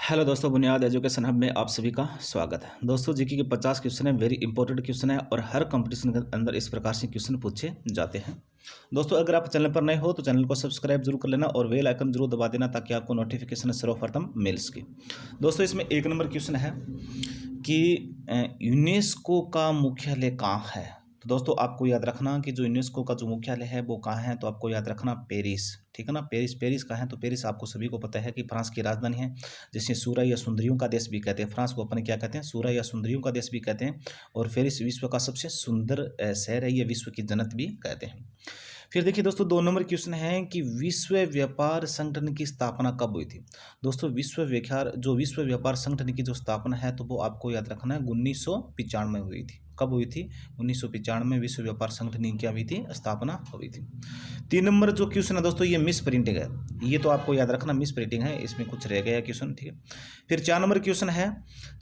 Hello दोस्तों, बुनियाद education hub में आप सभी का स्वागत है। दोस्तों, जीके के 50 क्वेश्चन है, वेरी इंपॉर्टेंट क्वेश्चन है और हर कंपटीशन के अंदर इस प्रकार से क्वेश्चन पूछे जाते हैं। दोस्तों, अगर आप चैनल पर नए हो तो चैनल को सब्सक्राइब जरूर कर लेना और बेल आइकन जरूर दबा देना ताकि आपको नोटिफिकेशन सर्वप्रथम मिल सके। दोस्तों, इसमें 1 नंबर क्वेश्चन है कि यूनेस्को का मुख्यालय कहाँ है। तो दोस्तों, आपको याद रखना कि जो यूनेस्को का जो मुख्यालय है वो कहाँ है, तो आपको याद रखना पेरिस, ठीक है ना। पेरिस कहाँ है, तो पेरिस आपको सभी को पता है कि फ्रांस की राजधानी है, जिसे सूर्य या सुंदरियों का देश भी कहते हैं। फ्रांस को अपन क्या कहते हैं, सूर्य या सुंदरियों का देश भी कहते हैं। और पेरिस विश्व का सबसे सुंदर शहर है, ये विश्व की जन्नत भी कहते हैं। फिर देखिए दोस्तों, 2 नंबर क्वेश्चन है कि विश्व व्यापार संगठन की स्थापना कब हुई थी। दोस्तों, विश्व व्यापार संगठन की जो स्थापना है तो वो आपको याद रखना है 1995 में हुई थी। कब हुई थी? 1995 में विश्व व्यापार संगठन की क्या हुई थी, स्थापना हुई थी। 3 नंबर जो क्वेश्चन है दोस्तों, ये मिस प्रिंटिंग है, ये तो आपको याद रखना मिस प्रिंटिंग है, इसमें कुछ रह गया क्वेश्चन, ठीक है। फिर 4 नंबर क्वेश्चन है,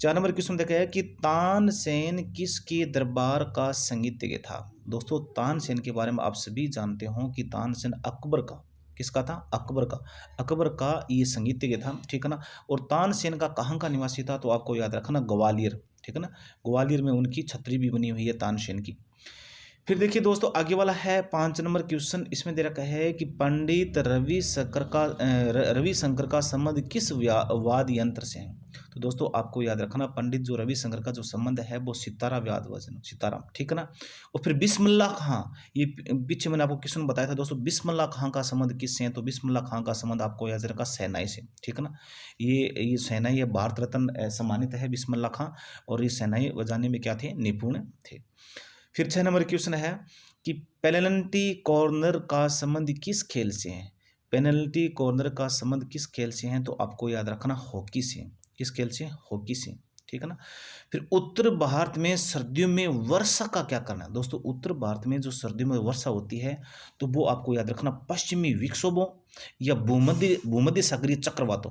4 नंबर क्वेश्चन देखा है कि तानसेन किसके दरबार का संगीतज्ञ था। दोस्तों, तानसेन के बारे में आप सभी जानते हो कि तानसेन अकबर का, किसका था? अकबर का ये संगीतज्ञ था, ठीक है ना। और तानसेन का कहाँ का निवासी था, तो आपको याद रखना ग्वालियर, ठीक है ना। ग्वालियर में उनकी छतरी भी बनी हुई है तानसेन की। फिर देखिए दोस्तों, आगे वाला है 5 नंबर क्वेश्चन। इसमें दे रखा है कि पंडित रविशंकर का संबंध किस वाद्य यंत्र से है। तो दोस्तों, आपको याद रखना पंडित जो रविशंकर का जो संबंध है वो सितारा वाद्य वजन, सितारा, ठीक है ना। और फिर बिस्मिल्लाह खां, ये पीछे मैंने आपको क्वेश्चन बताया था दोस्तों, बिस्मिल्लाह खां का संबंध किससे है, तो बिस्मिल्लाह खां का संबंध आपको याद रखा शहनाई से, ठीक है ना। ये शहनाई, ये भारत रत्न सम्मानित है बिस्मिल्लाह खां, और ये शहनाई बजाने में क्या थे, निपुण थे। फिर 6 नंबर क्वेश्चन है कि पेनल्टी कॉर्नर का संबंध किस खेल से है। पेनल्टी कॉर्नर का संबंध किस खेल से है, तो आपको याद रखना हॉकी से। किस खेल से? हॉकी से, ठीक है ना। फिर उत्तर भारत में सर्दियों में वर्षा का क्या करना है। दोस्तों, उत्तर भारत में जो सर्दियों में वर्षा होती है तो वो आपको याद रखना पश्चिमी विक्षोभों या भूमध्य सागरीय चक्रवातों,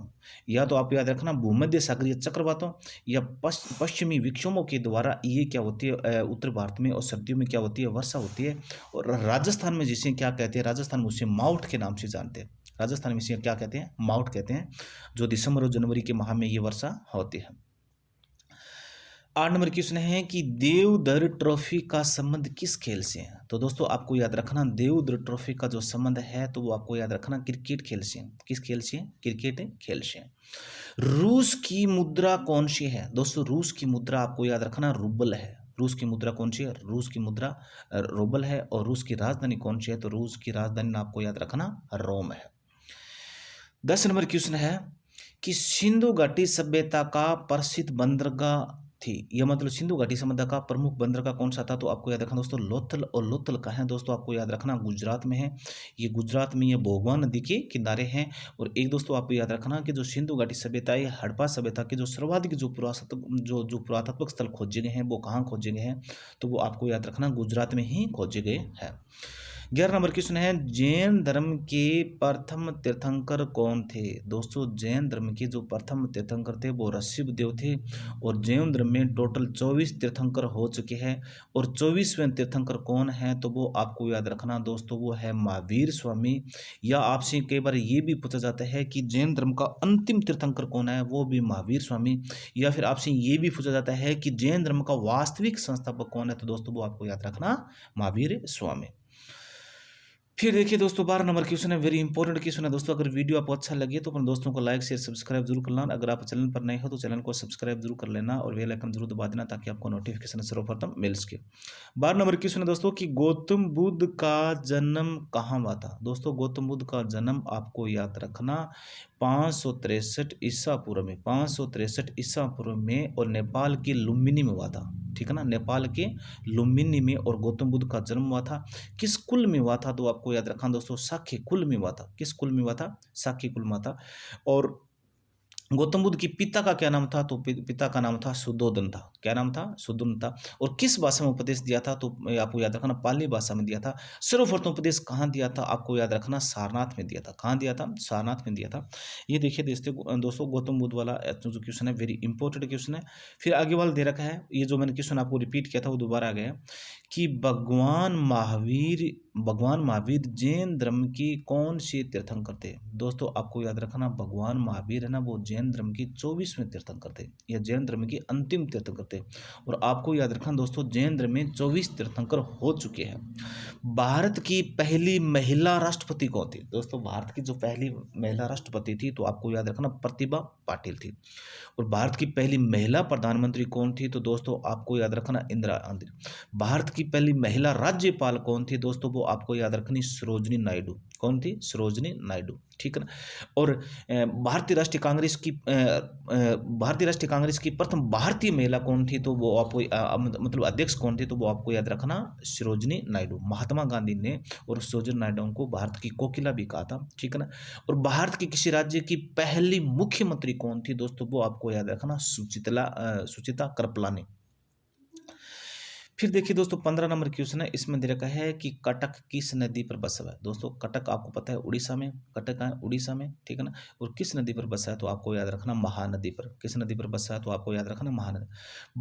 या तो आप याद रखना भूमध्य सागरीय चक्रवातों या पश्चिमी विक्षोभों के द्वारा ये क्या होती है, उत्तर भारत में और सर्दियों में क्या होती है, वर्षा होती है। और राजस्थान में जिसे क्या कहते हैं, राजस्थान में उसे माउट के नाम से जानते हैं। राजस्थान में इसे क्या कहते हैं, माउट कहते हैं, जो दिसंबर और जनवरी के माह में ये वर्षा होती है। 8 नंबर क्वेश्चन है कि देवधर ट्रॉफी का संबंध किस खेल से है। तो दोस्तों, आपको याद रखना देवधर ट्रॉफी का जो संबंध है तो वो आपको याद रखना क्रिकेट खेल से। किस खेल से? क्रिकेट खेल से। रूस की मुद्रा कौन सी है। दोस्तों, रूस की मुद्रा आपको याद रखना रूबल है। रूस की मुद्रा कौन सी है? रूस की मुद्रा रूबल है। और रूस की राजधानी कौन सी है, तो रूस की राजधानी आपको याद रखना रोम है। 10 नंबर क्वेश्चन है कि सिंधु घाटी सभ्यता का प्रसिद्ध बंदरगाह थी, यह मतलब सिंधु घाटी सभ्यता का प्रमुख बंदरगाह कौन सा था, तो आपको याद रखना दोस्तों लोथल। और लोथल का है दोस्तों, आपको याद रखना गुजरात में है। ये गुजरात में ये भोगवा नदी के किनारे हैं। और एक दोस्तों, आपको याद रखना कि जो सिंधु घाटी सभ्यता है, हड़प्पा सभ्यता के जो सर्वाधिक जो पुरातात्विक स्थल खोजे गए हैं वो कहाँ खोजे गए हैं, तो वो आपको याद रखना गुजरात में ही खोजे गए हैं। 11 नंबर क्वेश्चन है, जैन धर्म के प्रथम तीर्थंकर कौन थे। दोस्तों, जैन धर्म के जो प्रथम तीर्थंकर थे वो ऋषभदेव थे। और जैन धर्म में टोटल 24 तीर्थंकर हो चुके हैं। और 24वें तीर्थंकर कौन है, तो वो आपको याद रखना दोस्तों, वो है महावीर स्वामी। या आपसे कई बार ये भी पूछा जाता है कि जैन धर्म का अंतिम तीर्थंकर कौन है, वो भी महावीर स्वामी। या फिर आपसे ये भी पूछा जाता है कि जैन धर्म का वास्तविक संस्थापक कौन है, तो दोस्तों वो आपको याद रखना महावीर स्वामी। फिर देखिए दोस्तों, 12 नंबर क्वेश्चन है, वेरी इंपॉर्टेंट क्वेश्चन है दोस्तों। अगर वीडियो आपको अच्छा लगे तो अपने दोस्तों को लाइक शेयर सब्सक्राइब जरूर कर लेना। अगर आप चैनल पर नए हो तो चैनल को सब्सक्राइब जरूर कर लेना और बेल आइकन जरूर दबा देना ताकि आपको नोटिफिकेशन सर्वप्रथम मिल सके। 12 नंबर क्वेश्चन है दोस्तों कि गौतम बुद्ध का जन्म कहाँ हुआ था। दोस्तों, गौतम बुद्ध का जन्म आपको याद रखना 563 ईसा पूर्व में, 563 ईसा पूर्व में, और नेपाल के लुम्बिनी में हुआ था, ठीक है ना। नेपाल के लुम्बिनी में और गौतम बुद्ध का जन्म हुआ था। किस कुल में हुआ था, तो आपको याद रखना दोस्तों शाक्य कुल में हुआ था। किस कुल में हुआ था? शाक्य कुल में हुआ था। और गौतम बुद्ध की पिता का क्या नाम था, तो पिता का नाम था सुद्धोधन था। क्या नाम था? सुद्धोधन था। और किस भाषा में उपदेश दिया था, तो आपको याद रखना पाली भाषा में दिया था। सर्वप्रथम उपदेश कहाँ दिया था, आपको याद रखना सारनाथ में दिया था। कहाँ दिया था? सारनाथ में दिया था। ये देखिए दोस्तों, गौतम बुद्ध वाला जो क्वेश्चन है वेरी इंपॉर्टेंट क्वेश्चन है। फिर आगे वाला दे रखा है, ये जो मैंने क्वेश्चन आपको रिपीट किया था वो दोबारा आ गया कि भगवान महावीर जैन धर्म की कौन सी तीर्थंकर थे। दोस्तों आपको याद रखना, भगवान महावीर है ना, वो जैन धर्म की 24वें तीर्थंकर थे, या जैन धर्म की अंतिम तीर्थंकर थे। और आपको याद रखना दोस्तों, जैन धर्म में 24 तीर्थंकर हो चुके हैं। भारत की पहली महिला राष्ट्रपति कौन थी। दोस्तों भारत की जो पहली महिला राष्ट्रपति थी, तो आपको याद रखना प्रतिभा पाटिल थी। और भारत की पहली महिला प्रधानमंत्री कौन थी, तो दोस्तों आपको याद रखना इंदिरा गांधी। भारत की पहली महिला राज्यपाल कौन थी दोस्तों, वो आपको याद रखनी सरोजनी नायडू। कौन थी? सरोजनी नायडू, ठीक है ना। और भारतीय राष्ट्रीय कांग्रेस की प्रथम भारतीय महिला कौन थी, तो वो आपको मतलब अध्यक्ष कौन थी, तो वो आपको याद रखना सरोजनी नायडू। महात्मा गांधी ने और सरोजनी नायडू को भारत की कोकिला भी कहा था, ठीक है ना। और भारत के किसी राज्य की पहली मुख्यमंत्री कौन थी दोस्तों, वो आपको याद रखना सुचिता कृपलानी। फिर देखिए दोस्तों 15 नंबर क्वेश्चन है, इसमें दे रखा है कि कटक किस नदी पर बसा हुआ है। दोस्तों कटक आपको पता है उड़ीसा में, कटक है उड़ीसा में, ठीक है ना। और किस नदी पर बसा है, तो आपको याद रखना महानदी पर। किस नदी पर बसा है, तो आपको याद रखना महानदी।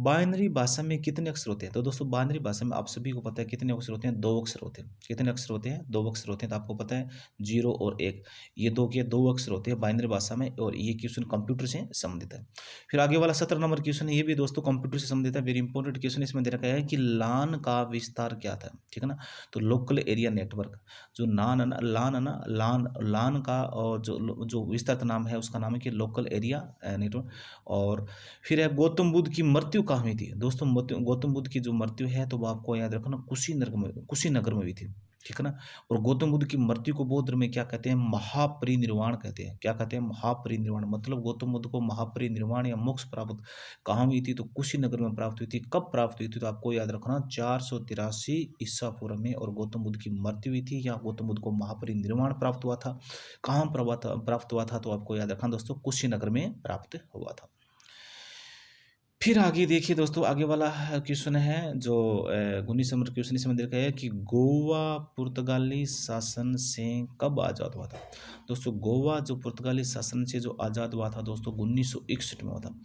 बाइनरी भाषा में कितने अक्षर होते हैं, तो दोस्तों बाइनरी भाषा में आप सभी को पता है कितने अक्षर होते हैं, 2 अक्षर होते हैं। कितने अक्षर होते हैं? 2 अक्षर होते हैं। तो आपको पता है 0 और 1, ये 2 अक्षर होते हैं बाइनरी भाषा में। और ये क्वेश्चन कंप्यूटर से संबंधित है। फिर आगे वाला 17 नंबर क्वेश्चन है, ये भी दोस्तों कंप्यूटर से संबंधित है, वेरी इंपॉर्टेंट क्वेश्चन। इसमें दे रखा है कि लान का विस्तार क्या था, ठीक है ना। तो लोकल एरिया नेटवर्क, जो लान का और जो विस्तृत नाम है उसका नाम है कि लोकल एरिया नेटवर्क। और फिर है गौतम बुद्ध की मृत्यु कहाँ हुई थी दोस्तों। गौतम बुद्ध की जो मृत्यु है, तो वो आपको याद रखना कुशीनगर में हुई थी, ठीक है ना। और गौतम बुद्ध की मृत्यु को बौद्ध धर्म में क्या कहते हैं? महापरिनिर्वाण कहते हैं। क्या कहते हैं? महापरिनिर्वाण। मतलब गौतम बुद्ध को महापरिनिर्वाण या मोक्ष प्राप्त कहाँ हुई थी, तो कुशीनगर में प्राप्त हुई थी। कब प्राप्त हुई थी, तो आपको याद रखना 483 ईसा पूर्व में। और गौतम बुद्ध की मृत्यु हुई थी, या गौतम बुद्ध को महापरिनिर्वाण प्राप्त हुआ था। कहाँ प्राप्त हुआ था, तो आपको याद रखना दोस्तों कुशीनगर में प्राप्त हुआ था। फिर आगे देखिए दोस्तों, आगे वाला क्वेश्चन है जो 19 नंबर क्वेश्चन, इसमें देखा है कि गोवा पुर्तगाली शासन से कब आज़ाद हुआ था। दोस्तों गोवा जो पुर्तगाली शासन से जो आज़ाद हुआ था दोस्तों 1961 में हुआ था।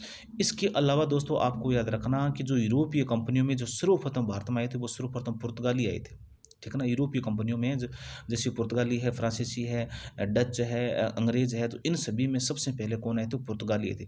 इसके अलावा दोस्तों आपको याद रखना कि जो यूरोपीय कंपनियों में जो सर्वप्रथम भारत में आए थे, वो सर्वप्रथम पुर्तगाली आए थे, ठीक है ना। यूरोपीय कंपनियों में जैसे पुर्तगाली है, फ्रांसीसी है, डच है, अंग्रेज है, तो इन सभी में सबसे पहले कौन आए थे? पुर्तगाली थे।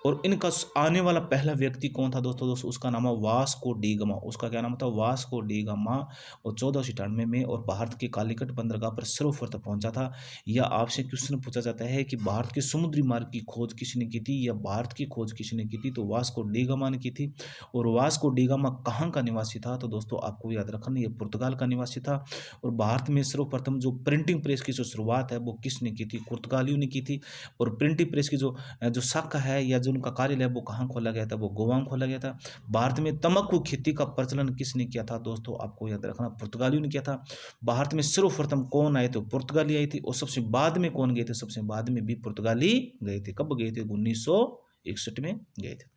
और इनका आने वाला पहला व्यक्ति कौन था दोस्तों? उसका नाम है वास्को डी गामा। उसका क्या नाम था? Vasco D gamma. और 1497 में और भारत के कालीकट बंदरगाह पर सर्वप्रथम पहुंचा था। या आपसे क्वेश्चन पूछा जाता है कि भारत के समुद्री मार्ग की खोज किसने की थी, या भारत की खोज किसने की थी, तो वास्को डी गामा ने की थी। और वास्को डी गामा कहाँ का निवासी था, तो दोस्तों आपको याद रखना ये पुर्तगाल का निवासी था। और भारत में सर्वप्रथम जो प्रिंटिंग प्रेस की जो शुरुआत है, वो किसने की थी? पुर्तगालियों ने की थी। और प्रिंटिंग प्रेस की जो शाखा है या जो उनका कार्यालय है, वो कहाँ खोला गया था? वो गोवा में खोला गया था। भारत में तंबाकू खेती का प्रचलन किसने किया था? दोस्तों आपको याद रखना पुर्तगालियों ने किया था। भारत में सर्वप्रथम कौन आए थे? पुर्तगाली आई थी। और सबसे बाद में कौन गए थे? सबसे बाद में भी पुर्तगाली गए थे। कब गए थे? 1961 में गए थे।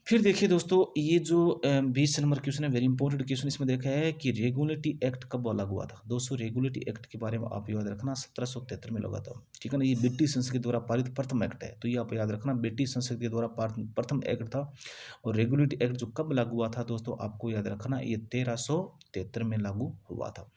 फिर देखिए दोस्तों, ये जो 20 नंबर क्वेश्चन है, वेरी इंपॉर्टेंट क्वेश्चन। इसमें देखा है कि रेगुलेटरी एक्ट कब लागू हुआ था। दोस्तों रेगुलेटरी एक्ट के बारे में आप याद रखना 1773 में लगा था, ठीक है ना। ये ब्रिटिश संसद के द्वारा पारित प्रथम एक्ट है, तो ये आप याद रखना ब्रिटिश संसद के द्वारा प्रथम एक्ट था। और रेगुलेटरी एक्ट जो कब लागू हुआ था दोस्तों, आपको याद रखना ये 1373 में लागू हुआ था।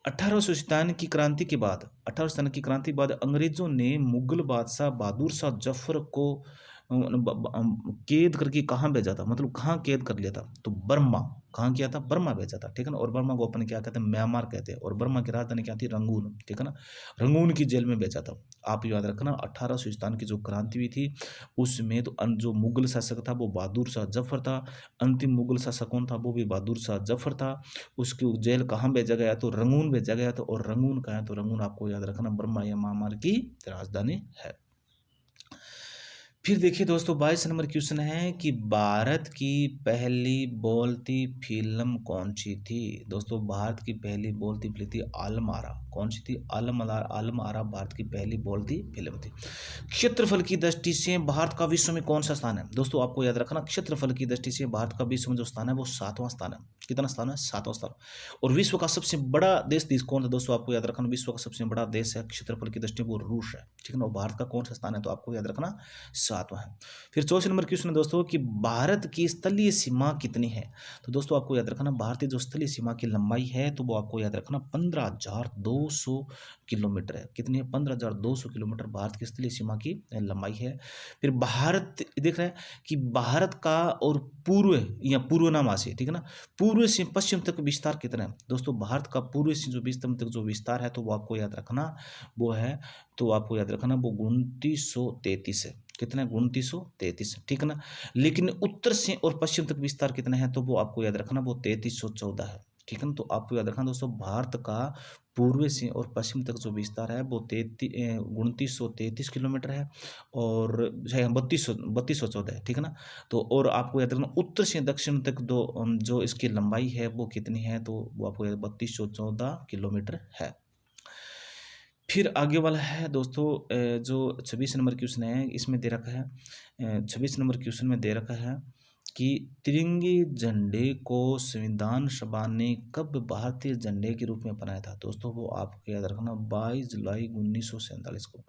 1857 की क्रांति के बाद 1857 की क्रांति के बाद अंग्रेजों ने मुगल बादशाह बहादुर शाह जफर को कैद करके कहाँ भेजा था, मतलब कहाँ कैद कर लिया था, तो बर्मा। कहाँ किया था? बर्मा भेजा था, ठीक है ना। और बर्मा को अपन क्या कहते हैं? म्यांमार कहते हैं। और बर्मा की राजधानी क्या थी? रंगून, ठीक है ना। रंगून की जेल में भेजा था। आप याद रखना 1857 की जो क्रांति हुई थी उसमें तो जो मुगल शासक था वो बहादुर शाह जफर था। अंतिम मुगल शासक कौन था? वो भी बहादुर शाह जफर था। उसकी जेल कहाँ भेजा गया? तो रंगून भेजा गया था। और रंगून कहाँ है? तो रंगून आपको याद रखना बर्मा या म्यांमार की राजधानी है। फिर देखिए दोस्तों 22 नंबर क्वेश्चन है कि भारत की पहली बोलती फिल्म कौन सी थी। दोस्तों भारत की पहली बोलती फिल्म थी आलम आरा। कौन सी थी? आलम आरा भारत की पहली बोलती फिल्म थी। क्षेत्रफल की दृष्टि से भारत का विश्व में कौन सा स्थान है? दोस्तों आपको याद रखना क्षेत्रफल की दृष्टि से भारत का विश्व में जो स्थान है वो 7वां स्थान है। कितना स्थान है? 7वां स्थान। और विश्व का सबसे बड़ा देश कौन था दोस्तों? आपको याद रखना विश्व का सबसे बड़ा देश है क्षेत्रफल की दृष्टि वो रूस है, ठीक है ना। और भारत का कौन सा स्थान है? तो आपको याद रखना 7वां है। फिर 64 नंबर क्वेश्चन है दोस्तों कि भारत की स्थलीय सीमा कितनी है? तो दोस्तों आपको याद रखना भारतीय जो स्थलीय सीमा की लंबाई है तो वो आपको याद रखना 15,200 किलोमीटर है। कितनी है? 15,200 किलोमीटर भारत की स्थलीय सीमा की लंबाई है। फिर भारत देख रहे हैं कि भारत का और पूर्व या पूर्वनामासी, ठीक है ना, पूर्व से पश्चिम तक विस्तार कितना है? दोस्तों भारत का पूर्व से जो पश्चिम तक जो विस्तार है तो वो आपको याद रखना वो है, तो आपको याद रखना वो 2933 है। कितना है? 2933, ठीक है ना। लेकिन उत्तर से और पश्चिम तक विस्तार कितना है? तो वो आपको याद रखना वो 3314 है, ठीक है ना। तो आपको याद रखना दोस्तों भारत का पूर्व से और पश्चिम तक जो विस्तार है वो 2933 किलोमीटर है और 3214 है, ठीक है ना। तो और आपको याद रखना उत्तर से दक्षिण तक जो इसकी लंबाई है वो कितनी है? तो वो आपको 3214 किलोमीटर है। फिर आगे वाला है दोस्तों जो 26 नंबर क्वेश्चन है इसमें दे रखा है 26 नंबर क्वेश्चन में दे रखा है कि तिरंगे झंडे को संविधान सभा ने कब भारतीय झंडे के रूप में अपनाया था? दोस्तों वो आपको याद रखना 22 जुलाई 1947 को।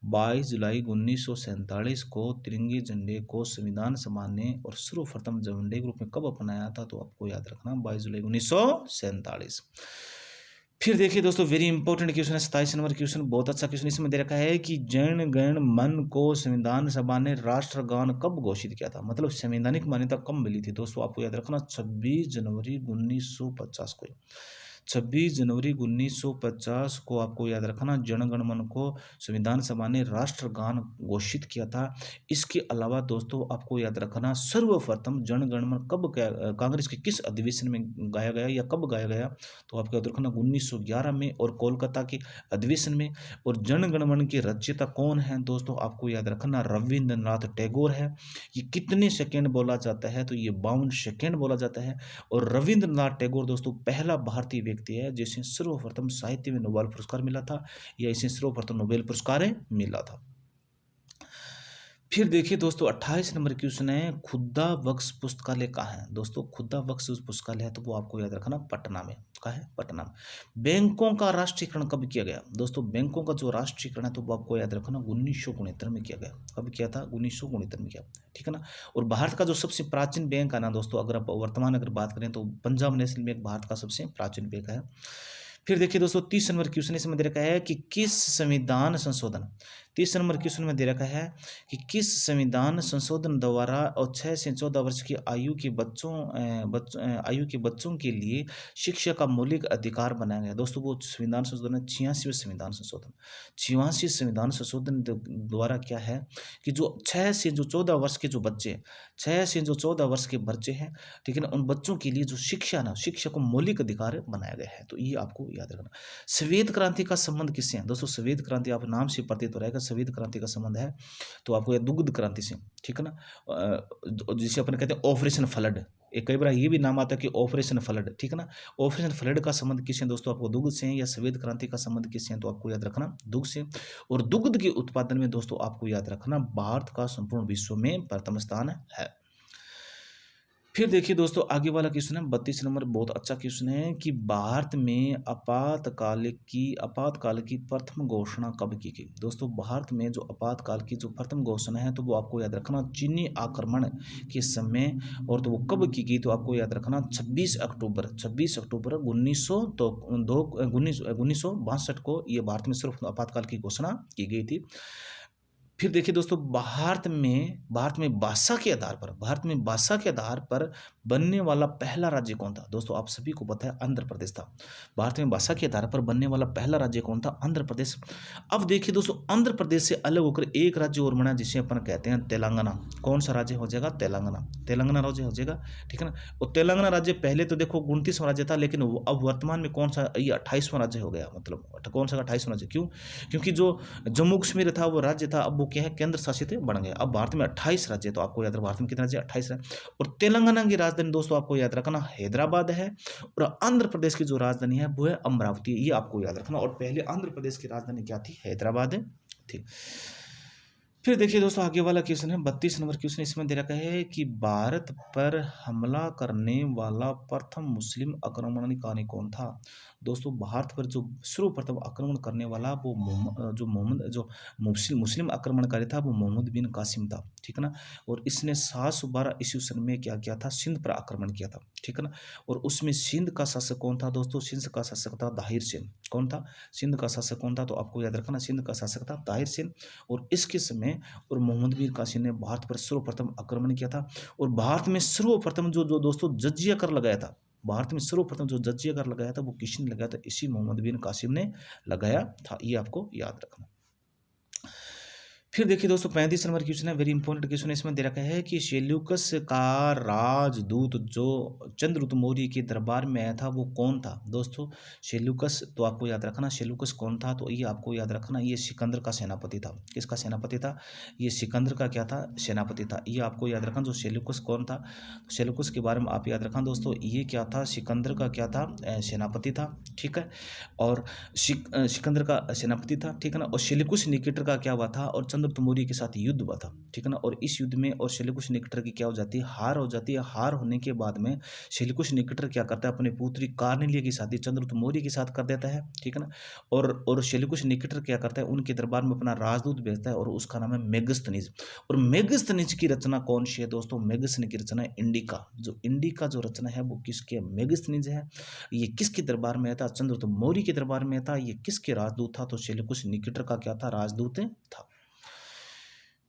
22 जुलाई 1947 को तिरंगे झंडे को संविधान सभा ने और सर्वप्रथम झंडे के रूप में कब अपनाया था? तो आपको याद रखना 22 जुलाई 1947। फिर देखिए दोस्तों वेरी इंपॉर्टेंट क्वेश्चन है 27 नंबर क्वेश्चन, बहुत अच्छा क्वेश्चन। इसमें दे रखा है कि जन गण मन को संविधान सभा ने राष्ट्रगान कब घोषित किया था? मतलब संवैधानिक मान्यता कब मिली थी? दोस्तों आपको याद रखना 26 जनवरी 1950 को। 26 जनवरी 1950 को आपको याद रखना जनगण मन को संविधान सभा ने राष्ट्रगान घोषित किया था। इसके अलावा दोस्तों आपको याद रखना सर्वप्रथम जनगण मन कब कांग्रेस के किस अधिवेशन में गाया गया या कब गाया गया? तो आपको याद रखना 1911 में और कोलकाता के अधिवेशन में। और जनगण मन के रचयिता कौन है दोस्तों? आपको याद रखना रविंद्रनाथ टैगोर है। ये कितने सेकेंड बोला जाता है? तो ये 52 सेकेंड बोला जाता है। और रविंद्रनाथ टैगोर दोस्तों पहला भारतीय व्यक्ति है जिसे सर्वप्रथम साहित्य में नोबेल पुरस्कार मिला था या इसे सर्वप्रथम नोबेल पुरस्कार मिला था। फिर देखिए दोस्तों 28 नंबर क्वेश्चन है खुद्दा वक्स पुस्तकालय कहाँ है? दोस्तों खुद्दा वक्स पुस्तकालय है तो वो आपको याद रखना पटना में। कहाँ है? पटना में। बैंकों का राष्ट्रीयकरण कब किया गया? दोस्तों बैंकों का जो राष्ट्रीयकरण है तो वो आपको याद रखना 1969 में किया गया। कब किया था? 1969 में किया, ठीक है ना। और भारत का जो सबसे प्राचीन बैंक है ना दोस्तों, अगर आप वर्तमान अगर बात करें तो पंजाब नेशनल बैंक भारत का सबसे प्राचीन बैंक है। फिर देखिए दोस्तों 30 नंबर क्वेश्चन इसमें दे रखा है कि किस संविधान संशोधन, 30 नंबर क्वेश्चन में दे रखा है कि किस संविधान संशोधन द्वारा और 6 से 14 वर्ष की आयु के बच्चों के लिए शिक्षा का मौलिक अधिकार बनाया गया? दोस्तों वो संविधान संशोधन है 86वें संविधान संशोधन। 86वें संविधान संशोधन द्वारा क्या है कि जो 6 से जो 14 वर्ष के जो बच्चे 6 से जो 14 वर्ष के बच्चे हैं, ठीक है ना, उन बच्चों के लिए जो शिक्षा ना शिक्षा को मौलिक अधिकार बनाया गया है। तो ये आपको याद रखना। श्वेत क्रांति का संबंध किससे है? दोस्तों श्वेत क्रांति आप नाम से प्रतीत हो रहेगा श्वेत क्रांति का संबंध है तो आपको दुग्ध क्रांति से, ठीक है ना, जिसे अपन कहते हैं ऑपरेशन फ्लड। एक कई बार ये भी नाम आता है कि ऑपरेशन फ्लड, ठीक है ना। ऑपरेशन फ्लड का संबंध किससे दोस्तों? आपको दुग्ध से या श्वेत क्रांति का संबंध किससे? तो आपको याद रखना दुग्ध से। और दुग्ध के उत्पादन में दोस्तों आपको याद रखना भारत का संपूर्ण विश्व में प्रथम स्थान है। फिर देखिए दोस्तों आगे वाला क्वेश्चन है 32 नंबर, बहुत अच्छा क्वेश्चन है कि भारत में आपातकाल की प्रथम घोषणा कब की गई? दोस्तों भारत में जो आपातकाल की जो प्रथम घोषणा है तो वो आपको याद रखना चीनी आक्रमण के समय, और तो वो कब की गई? तो आपको याद रखना 26 अक्टूबर 1962 को ये भारत में सिर्फ आपातकाल की घोषणा की गई थी। फिर देखिए दोस्तों भारत में भाषा के आधार पर बनने वाला पहला राज्य कौन था? दोस्तों आप सभी को पता है आंध्र प्रदेश था। भारत में भाषा के आधार पर बनने वाला पहला राज्य कौन था? आंध्र प्रदेश। अब देखिए दोस्तों आंध्र प्रदेश से अलग होकर एक राज्य और बना जिसे अपन कहते हैं तेलंगाना। कौन सा राज्य हो जाएगा? तेलंगाना राज्य हो जाएगा, ठीक है ना। और तेलंगाना राज्य पहले तो देखो 29वां राज्य था, लेकिन अब वर्तमान में कौन सा? ये 28वां राज्य हो गया। मतलब कौन सा 28वां राज्य? क्यों? क्योंकि जो जम्मू कश्मीर था वो राज्य था, अब वो क्या है? केंद्र शासित बन गया। अब भारत में 28 राज्य है, तो आपको याद रखना भारत में कितने राज्य? 28 है। और तेलंगाना की राजधानी दोस्तों आपको याद रखना हैदराबाद है, और आंध्र प्रदेश की जो राजधानी है वो है अमरावती। ये आपको याद रखना। और पहले आंध्र प्रदेश की राजधानी क्या थी? हैदराबाद थी। फिर देखिए दोस्तों आगे वाला क्वेश्चन है 32 नंबर क्वेश्चन। इसमें दे रखा है कि भारत पर हमला करने वाला प्रथम मुस्लिम आक्रमणकारी कौन था। दोस्तों भारत पर जो सर्वप्रथम आक्रमण करने वाला वो मुस्लिम मुस्लिम आक्रमणकारी था, वो मोहम्मद बिन कासिम था, ठीक है ना। और इसने 712 ईस्वी सन में क्या किया था, सिंध पर आक्रमण किया था, ठीक है ना। और उसमें सिंध का शासक कौन था दोस्तों, सिंध का शासक था ताहिर सेन। कौन था, सिंध का शासक कौन था, तो आपको याद रखना सिंध का शासक था ताहिर सेन। और इसके समय और मोहम्मद बिन कासिम ने भारत पर सर्वप्रथम आक्रमण किया था। और भारत में सर्वप्रथम जो जो दोस्तों जजिया कर लगाया था, भारत में सर्वप्रथम जो जजिया कर लगाया था वो किसने लगाया था, इसी मोहम्मद बिन कासिम ने लगाया था। ये आपको याद रखना। फिर देखिए दोस्तों 35 नंबर क्वेश्चन है, वेरी इंपॉर्टेंट क्वेश्चन है। इसमें दे रखा है कि सेल्यूकस का राजदूत जो चंद्रगुप्त मौर्य के दरबार में आया था वो कौन था। दोस्तों सेल्यूकस, तो आपको याद रखना सेल्यूकस कौन था, तो ये आपको याद रखना ये सिकंदर का सेनापति था। किसका सेनापति था, ये सिकंदर का क्या था, सेनापति था। ये आपको याद रखना जो सेल्यूकस कौन था, सेल्यूकस के बारे में आप याद रखना दोस्तों, ये क्या था, सिकंदर का क्या था, सेनापति था, ठीक है। और सिकंदर का सेनापति था, ठीक है ना। और सेल्यूकस निकेटर का क्या हुआ था, और चंद्रगुप्त मौर्य के साथ युद्ध हुआ था, ठीक है ना। और इस युद्ध में और सेल्यूकस निकेटर की क्या हो जाती है, हार हो जाती है। हार होने के बाद में सेल्यूकस निकेटर क्या करता है, अपनी पुत्री कार्नेलिया की शादी चंद्रगुप्त मौर्य के साथ कर देता है, ठीक है ना। और सेल्यूकस निकेटर क्या करता है, उनके दरबार में अपना राजदूत भेजता है और उसका नाम है मेगस्थनीज। और मेगस्थनीज की रचना कौन सी है दोस्तों, मेगस्थनीज की रचना है इंडिका। जो इंडिका जो रचना है वो किसके, मेगस्थनीज है। ये किसके दरबार में था, चंद्रगुप्त मौर्य के दरबार में था। ये किसके राजदूत था, तो सेल्यूकस निकेटर का क्या था, राजदूत था।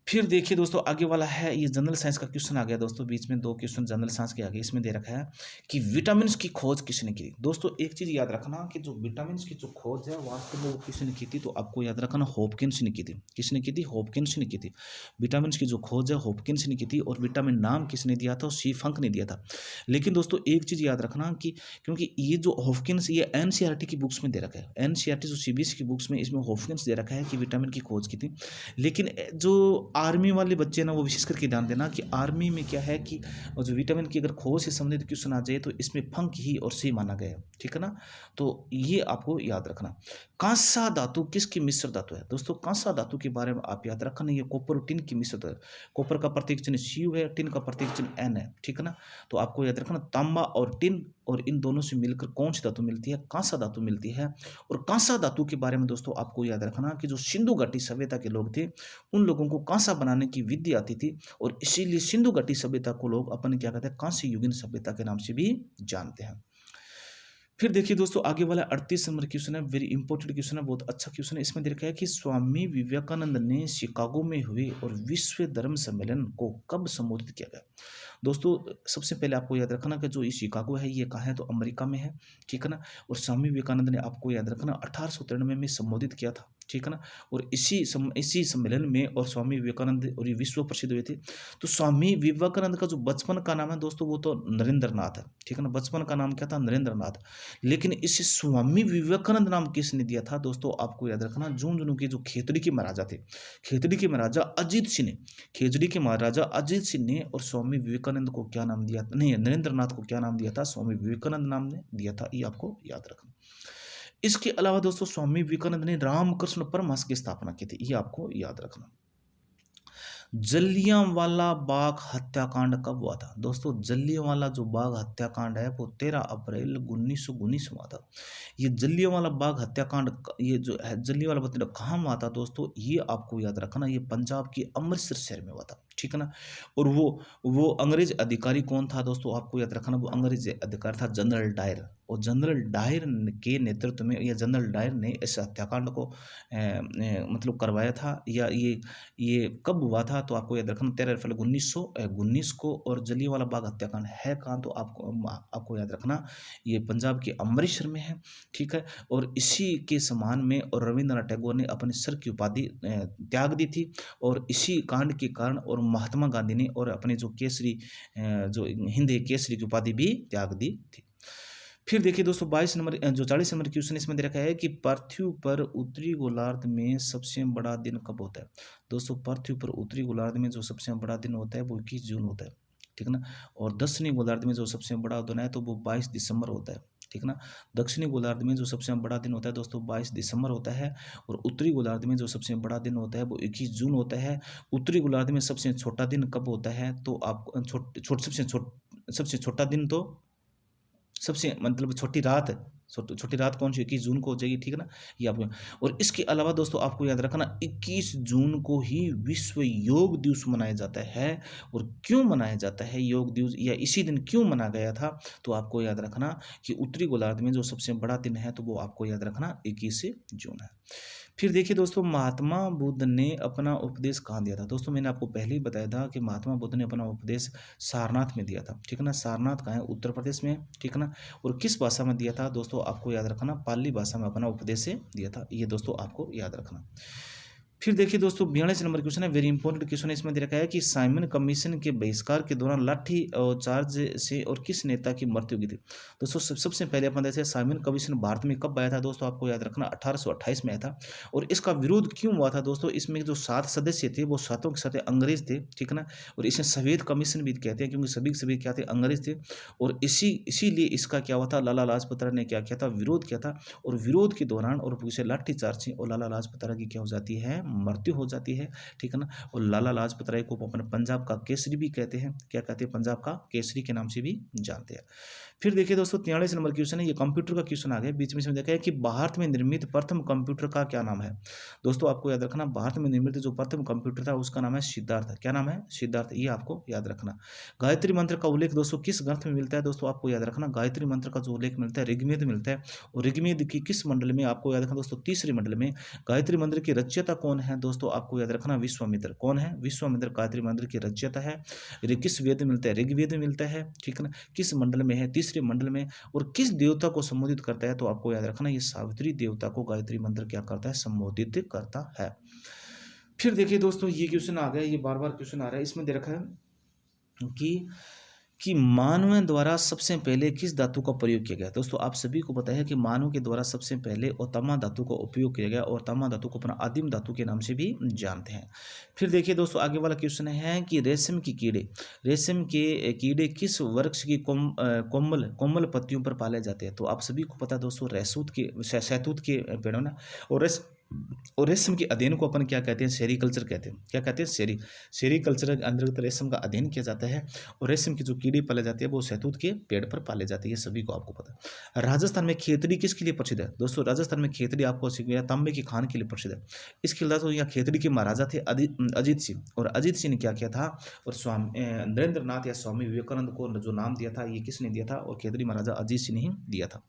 फिर देखिए दोस्तों आगे वाला है, ये जनरल साइंस का क्वेश्चन आ गया दोस्तों, बीच में दो क्वेश्चन जनरल साइंस के आगे। इसमें दे रखा है कि विटामिन की खोज किसने की। दोस्तों एक चीज याद रखना कि जो विटामिन की जो खोज है वास्तव में वो किसने की थी, तो आपको याद रखना हॉपकिंस ने की थी। किसने की थी, हॉपकिंस ने की थी। विटामिन की जो खोज है हॉपकिंस ने की थी। और विटामिन नाम किसने दिया था, सी फंक ने दिया था। लेकिन दोस्तों एक चीज याद रखना कि क्योंकि ये जो हॉपकिंस ये एनसीईआरटी की बुक्स में दे रखा है, एनसीईआरटी जो सीबीएसई की बुक्स में इसमें हॉपकिंस दे रखा है कि विटामिन की खोज की थी। लेकिन जो आर्मी वाले बच्चे ना वो विशेष करके ध्यान देना कि आर्मी में क्या है कि जो विटामिन की अगर खोज से संबंधित क्वेश्चन आ जाए तो इसमें फंक ही और सही माना गया है, ठीक है ना। तो ये आपको याद रखना। कांसा धातु किसकी मिश्र धातु है दोस्तों, कांसा धातु के बारे में आप याद रखना, ये कॉपर और टिन की मिश्र धातु है। कॉपर का प्रतीक चिन्ह Cu है, टिन का प्रतीक चिन्ह N है, ठीक है ना। तो आपको याद रखना तांबा और टिन और इन दोनों से मिलकर कौन सी धातु मिलती है, कांसा धातु मिलती है। और कांसा धातु के बारे में दोस्तों आपको याद रखना कि जो सिंधु घाटी सभ्यता के लोग थे उन लोगों को कांसा बनाने की विधि आती थी। और इसीलिए सिंधु घाटी सभ्यता को लोग अपन क्या कहते हैं, कांस्य युगीन सभ्यता के नाम से भी जानते हैं। फिर देखिए दोस्तों आगे वाला 38 नंबर क्वेश्चन है, वेरी इंपॉर्टेंट क्वेश्चन है, बहुत अच्छा क्वेश्चन है। इसमें देखा है कि स्वामी विवेकानंद ने शिकागो में हुए और विश्व धर्म सम्मेलन को कब संबोधित किया गया। दोस्तों सबसे पहले आपको याद रखना कि जो ये शिकागो है ये कहाँ है, तो अमेरिका में है, ठीक है ना। और स्वामी विवेकानंद ने आपको याद रखना 1893 में संबोधित किया था, ठीक है ना। और इसी सम्मेलन में और स्वामी विवेकानंद और ये विश्व प्रसिद्ध हुए थे। तो स्वामी विवेकानंद का जो बचपन का नाम है दोस्तों वो तो नरेंद्र नाथ है, ठीक है ना। बचपन का नाम क्या था, नरेंद्र नाथ। लेकिन इसे स्वामी विवेकानंद नाम किसने दिया था दोस्तों, आपको याद रखना झुंझुनू के जो खेतड़ी के महाराजा थे, खेतड़ी के महाराजा अजीत सिंह ने, खेतड़ी के महाराजा अजीत सिंह ने और स्वामी विवेकानंद को क्या नाम दिया, नहीं नरेंद्र नाथ को क्या नाम दिया था, स्वामी विवेकानंद नाम ने दिया था। ये आपको याद रखना। इसके अलावा दोस्तों स्वामी विवेकानंद ने रामकृष्ण परमहंस की स्थापना की थी, ये आपको याद रखना। जलियांवाला बाग हत्याकांड कब हुआ था दोस्तों, जलियांवाला जो बाग हत्याकांड है वो 13 अप्रैल 1919 हुआ था। ये जलियांवाला बाग हत्याकांड ये जो है जलियांवाला बाग कहाँ हुआ था दोस्तों, ये आपको याद रखना, ये पंजाब के अमृतसर शहर में हुआ था, ठीक है ना। और वो अंग्रेज अधिकारी कौन था दोस्तों, आपको याद रखना, वो अंग्रेज अधिकारी था जनरल डायर। और जनरल डायर के नेतृत्व में या जनरल डायर ने इस हत्याकांड को मतलब करवाया था। या ये कब हुआ था, तो आपको याद रखना 13 अप्रैल 1919 को। और जलियांवाला बाग हत्याकांड है कहाँ, तो आपको याद रखना ये पंजाब के अमृतसर में है, ठीक है। और इसी के समान में और रविंद्रनाथ टैगोर ने अपने सर की उपाधि त्याग दी थी। और इसी कांड के कारण और महात्मा गांधी ने और अपने जो केसरी जो हिंद केसरी की उपाधि भी त्याग दी थी। फिर देखिए दोस्तों 22 नंबर जो 40 नंबर क्वेश्चन इसमें दे रखा है कि पृथ्वी पर उत्तरी गोलार्ध में सबसे बड़ा दिन कब होता है दोस्तों, पृथ्वी पर उत्तरी गोलार्ध में जो सबसे बड़ा दिन होता है वो 21 जून होता है, ठीक है ना। और दक्षिणी गोलार्ध में जो सबसे बड़ा दिन है तो वो 22 दिसंबर होता है, ठीक ना। दक्षिणी गोलार्ध में जो सबसे बड़ा दिन होता है दोस्तों 22 दिसंबर होता है, और उत्तरी गोलार्ध में जो सबसे बड़ा दिन होता है वो 21 जून होता है। उत्तरी गोलार्ध में सबसे छोटा दिन कब होता है, तो आप सबसे छोटा दिन तो सबसे मतलब छोटी रात कौन सी 21 जून को हो जाएगी, ठीक है ना, ये आपको। और इसके अलावा दोस्तों आपको याद रखना 21 जून को ही विश्व योग दिवस मनाया जाता है। और क्यों मनाया जाता है योग दिवस, या इसी दिन क्यों मनाया गया था, तो आपको याद रखना कि उत्तरी गोलार्ध में जो सबसे बड़ा दिन है तो वो आपको याद रखना 21 जून है। फिर देखिए दोस्तों, महात्मा बुद्ध ने अपना उपदेश कहाँ दिया था। दोस्तों मैंने आपको पहले ही बताया था कि महात्मा बुद्ध ने अपना उपदेश सारनाथ में दिया था, ठीक है ना। सारनाथ कहाँ है, उत्तर प्रदेश में, ठीक है ना। और किस भाषा में दिया था दोस्तों, आपको याद रखना पाली भाषा में अपना उपदेश दिया था, ये दोस्तों आपको याद रखना। फिर देखिए दोस्तों 42 नंबर क्वेश्चन है, वेरी इंपॉर्टेंट क्वेश्चन है। इसमें दे रखा है कि साइमन कमीशन के बहिष्कार के दौरान लाठी और चार्ज से और किस नेता की मृत्यु हुई थी। दोस्तों सबसे पहले अपन देखते हैं साइमन कमीशन भारत में कब आया था दोस्तों, आपको याद रखना 1828 में आया था। और इसका विरोध क्यों हुआ था दोस्तों, इसमें जो 7 सदस्य थे वो 7 के 7 अंग्रेज थे, ठीक है ना। और इसे सफेद कमीशन भी कहते हैं क्योंकि सभी के सभी क्या थे, अंग्रेज थे। और इसीलिए इसका क्या हुआ था, लाला लाजपत राय ने क्या किया था, विरोध किया था। और विरोध के दौरान और उसे लाठी चार्ज और लाला लाजपत राय की क्या हो जाती है, मृत्यु हो जाती है, ठीक है ना। और लाला लाजपत राय को अपने पंजाब का केसरी भी कहते हैं, क्या कहते हैं, पंजाब का केसरी के नाम से भी जानते हैं। फिर देखिए दोस्तों 43 नंबर क्वेश्चन है, ये कंप्यूटर का क्वेश्चन आ गया बीच में, इसमें देखा है कि भारत में निर्मित प्रथम कंप्यूटर का क्या नाम है। दोस्तों आपको याद रखना भारत में निर्मित जो प्रथम कंप्यूटर था उसका नाम है सिद्धार्थ। क्या नाम है, सिद्धार्थ, ये आपको याद रखना। गायत्री मंत्र का उल्लेख दोस्तों किस ग्रंथ में मिलता है, दोस्तों आपको याद रखना गायत्री मंत्र का जो उल्लेख मिलता है ऋग्वेद मिलता है। और ऋग्वेद की किस मंडल में, आपको याद रखना दोस्तों तीसरे मंडल में। गायत्री मंत्र के रचयिता कौन है दोस्तों, आपको याद रखना विश्वामित्र। कौन है, विश्वामित्र गायत्री मंत्र के रचयिता है। किस वेद में मिलता है, ऋग्वेद में मिलता है, ठीक है ना। किस मंडल में है, तीसरे मंडल में। और किस देवता को संबोधित करता है, तो आपको याद रखना ये सावित्री देवता को गायत्री मंत्र क्या करता है, संबोधित करता है। फिर देखिए दोस्तों ये क्वेश्चन आ गया, ये बार बार क्वेश्चन आ रहा है, इसमें दे रखा है कि मानव द्वारा सबसे पहले किस धातु का प्रयोग किया गया। दोस्तों आप सभी को पता है कि मानव के द्वारा सबसे पहले तामा धातु का उपयोग किया गया, और तामा धातु को अपना आदिम धातु के नाम से भी जानते हैं। फिर देखिए दोस्तों आगे वाला क्वेश्चन है कि रेशम के कीड़े किस वृक्ष की कोमल पत्तियों पर पाले जाते हैं। तो आप सभी को पता है दोस्तों शहतूत के पेड़ों ना। और रेशम के अध्ययन को अपन क्या कहते हैं, सेरीकल्चर कहते हैं। क्या कहते हैं, सेरीकल्चर के अंतर्गत रेशम का अध्ययन किया जाता है। और रेशम की जो कीड़े पाले जाते हैं वो शहतूत के पेड़ पर पाले जाते हैं, ये सभी को आपको पता है। राजस्थान में खेतड़ी किसके लिए प्रसिद्ध है दोस्तों, राजस्थान में खेतड़ी आपको तांबे की खान के लिए प्रसिद्ध है। इसके अलावा यहाँ खेतड़ी के महाराजा थे अजीत सिंह। और अजीत सिंह ने क्या किया था, और स्वामी नरेंद्र नाथ या स्वामी विवेकानंद को जो नाम दिया था ये किसने दिया था, और खेतड़ी महाराजा अजीत सिंह ने ही दिया था।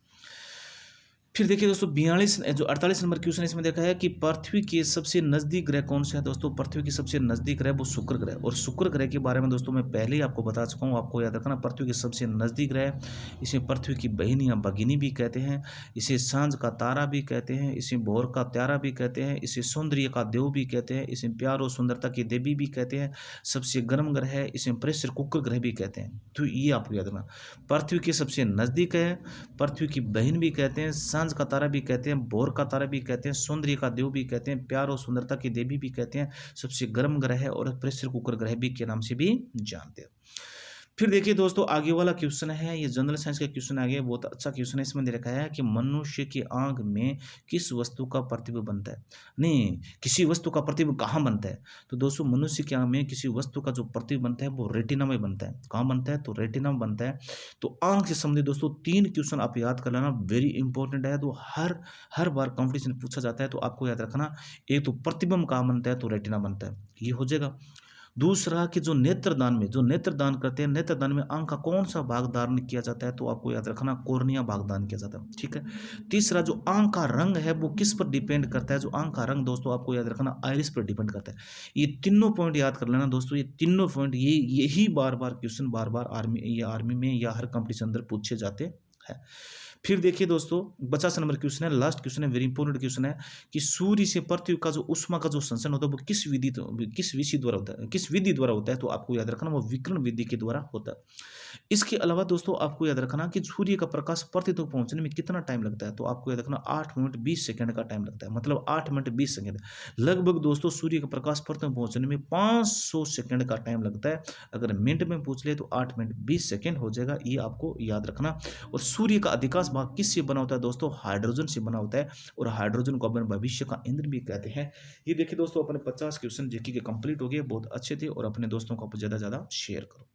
फिर देखिए दोस्तों 48 नंबर क्वेश्चन इसमें देखा है कि पृथ्वी के सबसे नजदीक ग्रह कौन सा है। दोस्तों पृथ्वी के सबसे नजदीक ग्रह वो शुक्र ग्रह। और शुक्र ग्रह के बारे में दोस्तों मैं पहले ही आपको बता चुका हूँ, आपको याद रखना पृथ्वी के सबसे नजदीक ग्रह, इसे पृथ्वी की बहन या भगिनी भी कहते हैं, इसे सांझ का तारा भी कहते हैं, इसे भोर का तारा भी कहते हैं, इसे सौंदर्य का देव भी कहते हैं, इसे प्यार और सुंदरता की देवी भी कहते हैं, सबसे गर्म ग्रह है, इसे प्रेशर कुकर ग्रह भी कहते हैं। तो ये आपको याद रखना, पृथ्वी के सबसे नजदीक है, पृथ्वी की बहन भी कहते हैं, सांझ का तारा भी कहते हैं, भोर का तारा भी कहते हैं, सौंदर्य का देव भी कहते हैं, प्यार और सुंदरता की देवी भी कहते हैं, सबसे गर्म ग्रह है, और प्रेशर कुकर ग्रह भी के नाम से भी जानते हैं। फिर देखिए दोस्तों आगे वाला क्वेश्चन है, ये जनरल साइंस का क्वेश्चन आ गया, बहुत अच्छा क्वेश्चन है। इसमें दे रखा है कि मनुष्य की आंख में किस वस्तु का प्रतिबिंब बनता है, नहीं किसी वस्तु का प्रतिबिंब कहाँ बनता है। तो दोस्तों मनुष्य की आंख में किसी वस्तु का जो प्रतिबिंब बनता है वो रेटिना में बनता है। कहाँ बनता है, तो रेटिना में बनता है। तो आंख से संबंधित दोस्तों 3 क्वेश्चन आप याद कर लेना, वेरी इंपॉर्टेंट है। तो हर बार कॉम्पिटिशन पूछा जाता है, तो आपको याद रखना, एक तो प्रतिबिंब कहाँ बनता है, तो रेटिना बनता है, ये हो जाएगा। दूसरा कि जो नेत्रदान करते हैं, नेत्रदान में आंख का कौन सा भाग दान किया जाता है, तो आपको याद रखना कोर्निया भाग दान किया जाता है, ठीक है। तीसरा जो आंख का रंग है वो किस पर डिपेंड करता है, जो आंख का रंग दोस्तों आपको याद रखना आइरिस पर डिपेंड करता है। ये तीनों पॉइंट याद कर लेना दोस्तों, ये तीनों पॉइंट यही बार बार क्वेश्चन आर्मी में या हर कंपटीशन अंदर पूछे जाते हैं। फिर देखिए दोस्तों 50 नंबर क्वेश्चन है, लास्ट क्वेश्चन है, वेरी इंपॉर्टेंट क्वेश्चन है कि सूर्य से पृथ्वी का जो उष्मा का जो संचरण होता है वो किस विधि द्वारा होता है, तो आपको याद रखना वो विकिरण विधि के द्वारा होता है। इसके अलावा दोस्तों आपको याद रखना कि सूर्य का प्रकाश पृथ्वी तक पहुंचने में कितना टाइम लगता है, तो आपको याद रखना 8 मिनट 20 सेकंड का टाइम लगता है, मतलब 8 मिनट 20 सेकंड लगभग दोस्तों सूर्य का प्रकाश पृथ्वी तक पहुंचने में 500 सेकंड का टाइम लगता है। अगर मिनट में पूछ ले तो 8 मिनट 20 सेकंड हो जाएगा, ये आपको याद रखना। और सूर्य का अधिकांश प्लाज्मा किससे बना होता है दोस्तों? हाइड्रोजन से बना होता है, और हाइड्रोजन को अपन भविष्य का ईंधन भी कहते हैं। ये देखिए दोस्तों, अपने 50 क्वेश्चन जीके के कंप्लीट हो गए, बहुत अच्छे थे, और अपने दोस्तों को आप ज़्यादा से ज़्यादा शेयर करो।